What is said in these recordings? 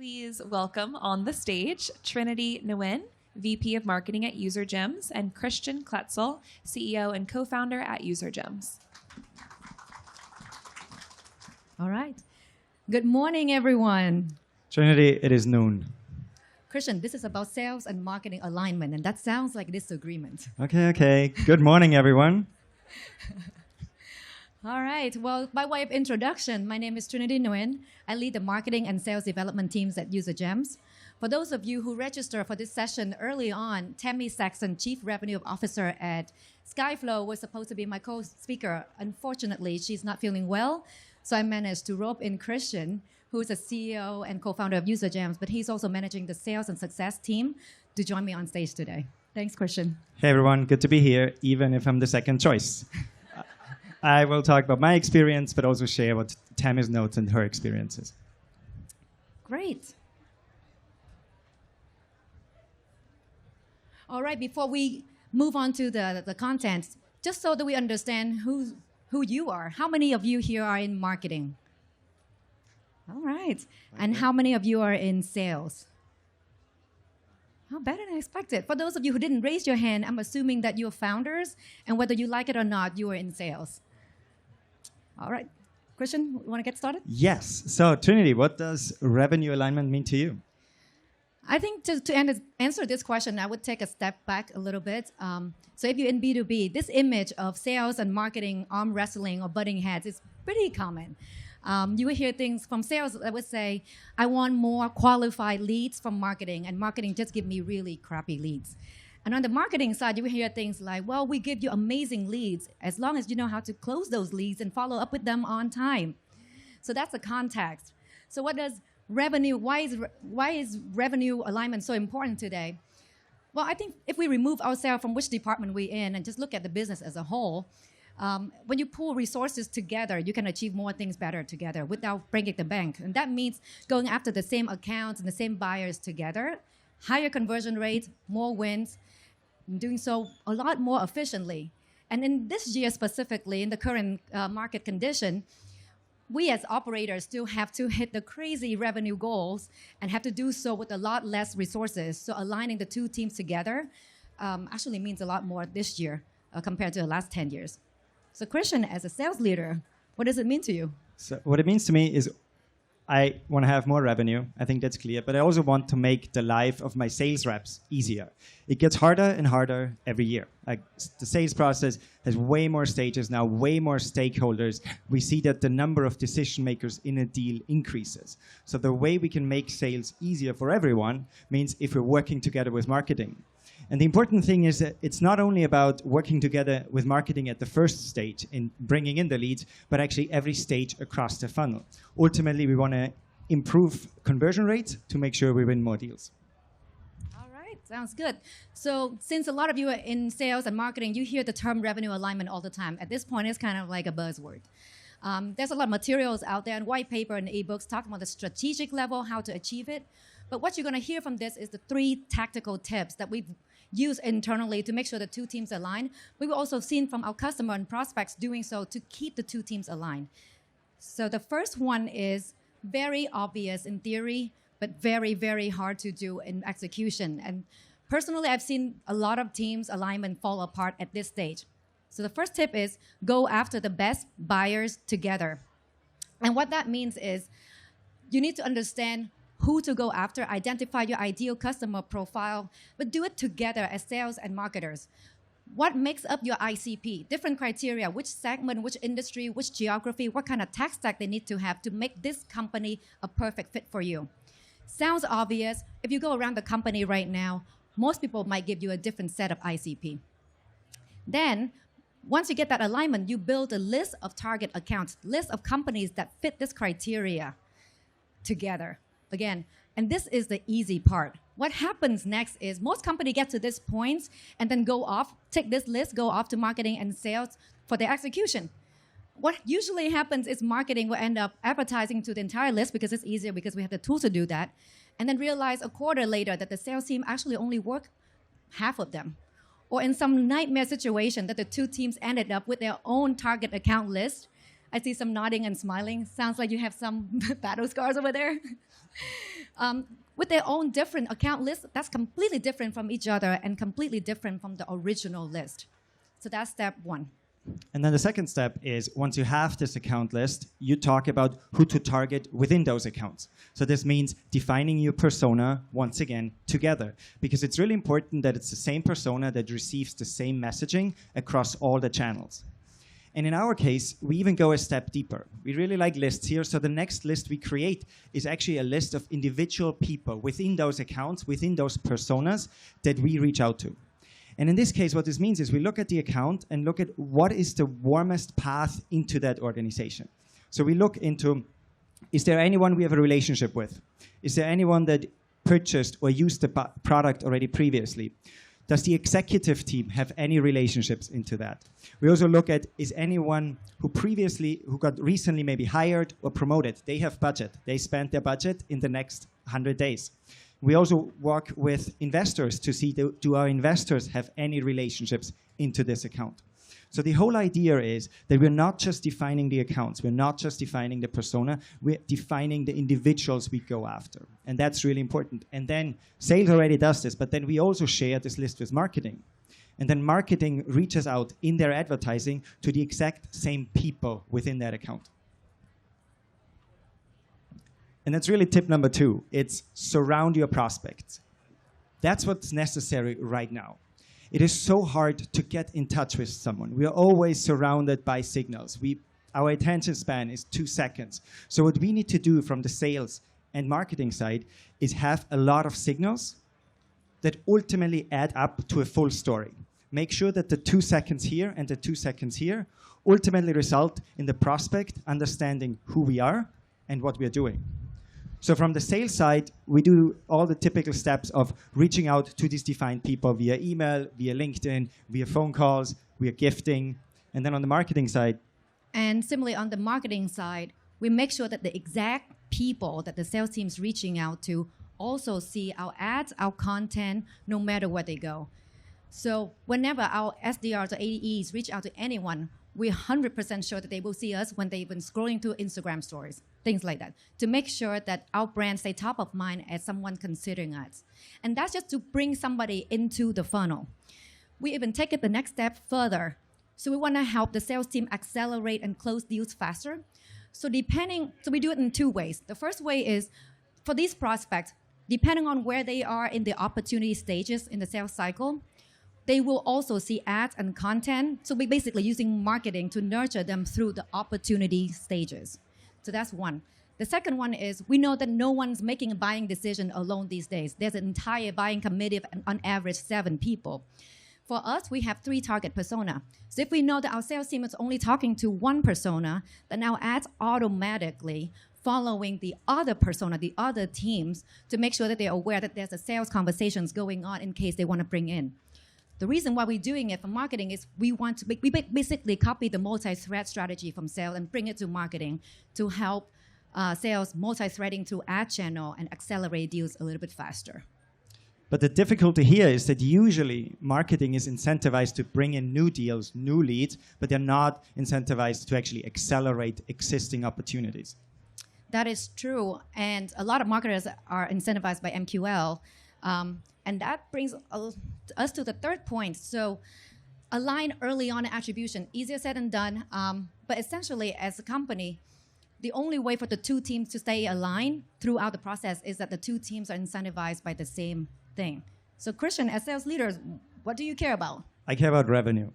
Please welcome on the stage Trinity Nguyen, VP of Marketing at UserGems, and Christian Kletzl, CEO and co-founder at UserGems. All right. Good morning, everyone. Trinity, it is noon. Christian, this is about sales and marketing alignment, and that sounds like disagreement. Okay. Good morning, everyone. All right. Well, by way of introduction, my name is Trinity Nguyen. I lead the marketing and sales development teams at UserGems. For those of you who registered for this session early on, Tammy Saxon, Chief Revenue Officer at Skyflow, was supposed to be my co-speaker. Unfortunately, she's not feeling well, so I managed to rope in Christian, who is a CEO and co-founder of UserGems, but he's also managing the sales and success team, to join me on stage today. Thanks, Christian. Hey, everyone. Good to be here, even if I'm the second choice. I will talk about my experience, but also share what Tammy's notes and her experiences. Great. All right, before we move on to the content, just so that we understand who you are, how many of you here are in marketing? All right. And how many of you are in sales? Oh, better than expected. For those of you who didn't raise your hand, I'm assuming that you're founders, and whether you like it or not, you are in sales. All right. Christian, you want to get started? Yes. So, Trinity, what does revenue alignment mean to you? I think to answer this question, I would take a step back a little bit. So if you're in B2B, this image of sales and marketing arm wrestling or butting heads is pretty common. You will hear things from sales that would say, I want more qualified leads from marketing, and marketing just give me really crappy leads. And on the marketing side, you will hear things like, well, we give you amazing leads as long as you know how to close those leads and follow up with them on time. So that's the context. So what does revenue, why is revenue alignment so important today? Well, I think if we remove ourselves from which department we're in and just look at the business as a whole, when you pool resources together, you can achieve more things better together without breaking the bank. And that means going after the same accounts and the same buyers together, higher conversion rates, more wins, and doing so a lot more efficiently. And in this year specifically, in the current market condition, we as operators still have to hit the crazy revenue goals and have to do so with a lot less resources. So aligning the two teams together actually means a lot more this year compared to the last 10 years. So Christian, as a sales leader, what does it mean to you? So what it means to me is I want to have more revenue. I think that's clear. But I also want to make the life of my sales reps easier. It gets harder and harder every year. Like the sales process has way more stages now, way more stakeholders. We see that the number of decision makers in a deal increases. So the way we can make sales easier for everyone means if we're working together with marketing. And the important thing is that it's not only about working together with marketing at the first stage in bringing in the leads, but actually every stage across the funnel. Ultimately, we want to improve conversion rates to make sure we win more deals. All right, sounds good. So since a lot of you are in sales and marketing, you hear the term revenue alignment all the time. At this point, it's kind of like a buzzword. There's a lot of materials out there and white paper and ebooks talking about the strategic level, how to achieve it. But what you're going to hear from this is the 3 tactical tips that we've used internally to make sure the two teams align. We were also seen from our customer and prospects doing so to keep the two teams aligned. So the first one is very obvious in theory, but very, very hard to do in execution. And personally, I've seen a lot of teams alignment fall apart at this stage. So the first tip is go after the best buyers together. And what that means is you need to understand who to go after, identify your ideal customer profile, but do it together as sales and marketers. What makes up your ICP? Different criteria, which segment, which industry, which geography, what kind of tech stack they need to have to make this company a perfect fit for you. Sounds obvious. If you go around the company right now, most people might give you a different set of ICP. Then, once you get that alignment, you build a list of target accounts, list of companies that fit this criteria together. Again, and this is the easy part. What happens next is most companies get to this point and then go off, take this list, go off to marketing and sales for their execution. What usually happens is marketing will end up advertising to the entire list because it's easier because we have the tools to do that, and then realize a quarter later that the sales team actually only worked half of them. Or in some nightmare situation that the two teams ended up with their own target account list I see some nodding and smiling. Sounds like you have some battle scars over there. With their own different account lists, that's completely different from each other and completely different from the original list. So that's step one. And then the second step is once you have this account list, you talk about who to target within those accounts. So this means defining your persona once again together, because it's really important that it's the same persona that receives the same messaging across all the channels. And in our case, we even go a step deeper. We really like lists here. So the next list we create is actually a list of individual people within those accounts, within those personas that we reach out to. And in this case, what this means is we look at the account and look at what is the warmest path into that organization. So we look into, is there anyone we have a relationship with? Is there anyone that purchased or used the product already previously? Does the executive team have any relationships into that? We also look at, is anyone who got recently maybe hired or promoted, they have budget. They spent their budget in the next 100 days. We also work with investors to see, do our investors have any relationships into this account? So the whole idea is that we're not just defining the accounts, we're not just defining the persona, we're defining the individuals we go after. And that's really important. And then sales already does this, but then we also share this list with marketing. And then marketing reaches out in their advertising to the exact same people within that account. And that's really tip number 2. It's surround your prospects. That's what's necessary right now. It is so hard to get in touch with someone. We are always surrounded by signals. Our attention span is 2 seconds. So what we need to do from the sales and marketing side is have a lot of signals that ultimately add up to a full story. Make sure that the 2 seconds here and the 2 seconds here ultimately result in the prospect understanding who we are and what we are doing. So from the sales side, we do all the typical steps of reaching out to these defined people via email, via LinkedIn, via phone calls, via gifting. And then on the marketing side. And similarly, on the marketing side, we make sure that the exact people that the sales team is reaching out to also see our ads, our content, no matter where they go. So whenever our SDRs or AEs reach out to anyone, we're 100% sure that they will see us when they've been scrolling through Instagram stories, things like that, to make sure that our brand stay top of mind as someone considering us. And that's just to bring somebody into the funnel. We even take it the next step further. So we want to help the sales team accelerate and close deals faster. So we do it in 2 ways. The first way is for these prospects, depending on where they are in the opportunity stages in the sales cycle, they will also see ads and content. So we're basically using marketing to nurture them through the opportunity stages. So that's one. The second one is we know that no one's making a buying decision alone these days. There's an entire buying committee of, on average, 7 people. For us, we have 3 target persona. So if we know that our sales team is only talking to 1 persona, then our ads automatically following the other persona, the other teams, to make sure that they're aware that there's a sales conversations going on in case they want to bring in. The reason why we're doing it for marketing is we basically copy the multi-thread strategy from sales and bring it to marketing to help sales multi-threading through ad channel and accelerate deals a little bit faster. But the difficulty here is that usually marketing is incentivized to bring in new deals, new leads, but they're not incentivized to actually accelerate existing opportunities. That is true. And a lot of marketers are incentivized by MQL. And that brings us to the third point. So align early on attribution, easier said than done. But essentially, as a company, the only way for the 2 teams to stay aligned throughout the process is that the 2 teams are incentivized by the same thing. So Christian, as sales leaders, what do you care about? I care about revenue.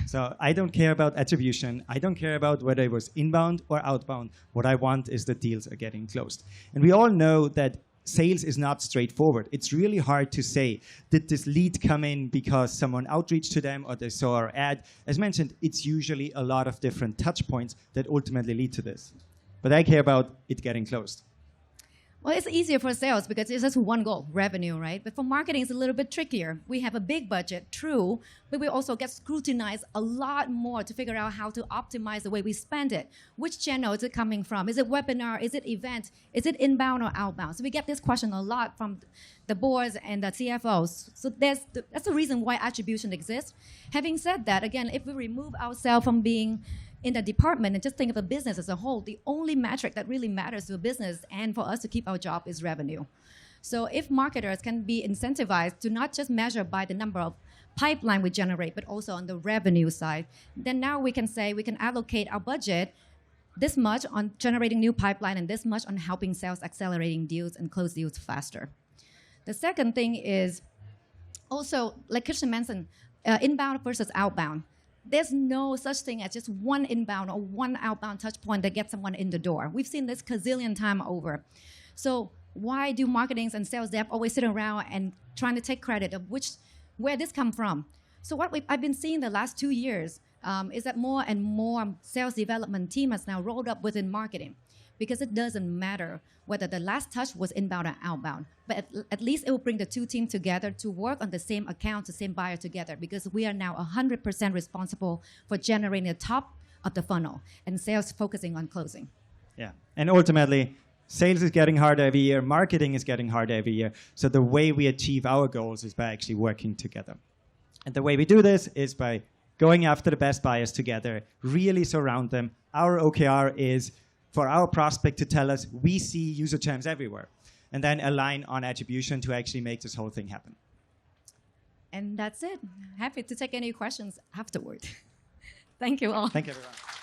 So I don't care about attribution. I don't care about whether it was inbound or outbound. What I want is the deals are getting closed. And we all know that sales is not straightforward. It's really hard to say, did this lead come in because someone outreached to them or they saw our ad? As mentioned, it's usually a lot of different touch points that ultimately lead to this. But I care about it getting closed. Well, it's easier for sales because it's just one goal, revenue, right? But for marketing, it's a little bit trickier. We have a big budget, true, but we also get scrutinized a lot more to figure out how to optimize the way we spend it. Which channel is it coming from? Is it webinar? Is it event? Is it inbound or outbound? So we get this question a lot from the boards and the CFOs. So that's the reason why attribution exists. Having said that, again, if we remove ourselves from being in the department and just think of a business as a whole, the only metric that really matters to a business and for us to keep our job is revenue. So if marketers can be incentivized to not just measure by the number of pipeline we generate, but also on the revenue side, then now we can say we can allocate our budget this much on generating new pipeline and this much on helping sales, accelerating deals and close deals faster. The second thing is also, like Christian mentioned, inbound versus outbound. There's no such thing as just one inbound or one outbound touch point that gets someone in the door. We've seen this gazillion time over. So why do marketing and sales dev always sit around and trying to take credit of where this come from? So what I've been seeing the last 2 years is that more and more sales development team has now rolled up within marketing, because it doesn't matter whether the last touch was inbound or outbound, but at least it will bring the two teams together to work on the same account, the same buyer together, because we are now 100% responsible for generating the top of the funnel and sales focusing on closing. Yeah, and ultimately, sales is getting harder every year, marketing is getting harder every year, so the way we achieve our goals is by actually working together. And the way we do this is by going after the best buyers together, really surround them. Our OKR is for our prospect to tell us we see UserGems everywhere, and then align on attribution to actually make this whole thing happen. And that's it. Happy to take any questions afterward. Thank you all. Thank you, everyone.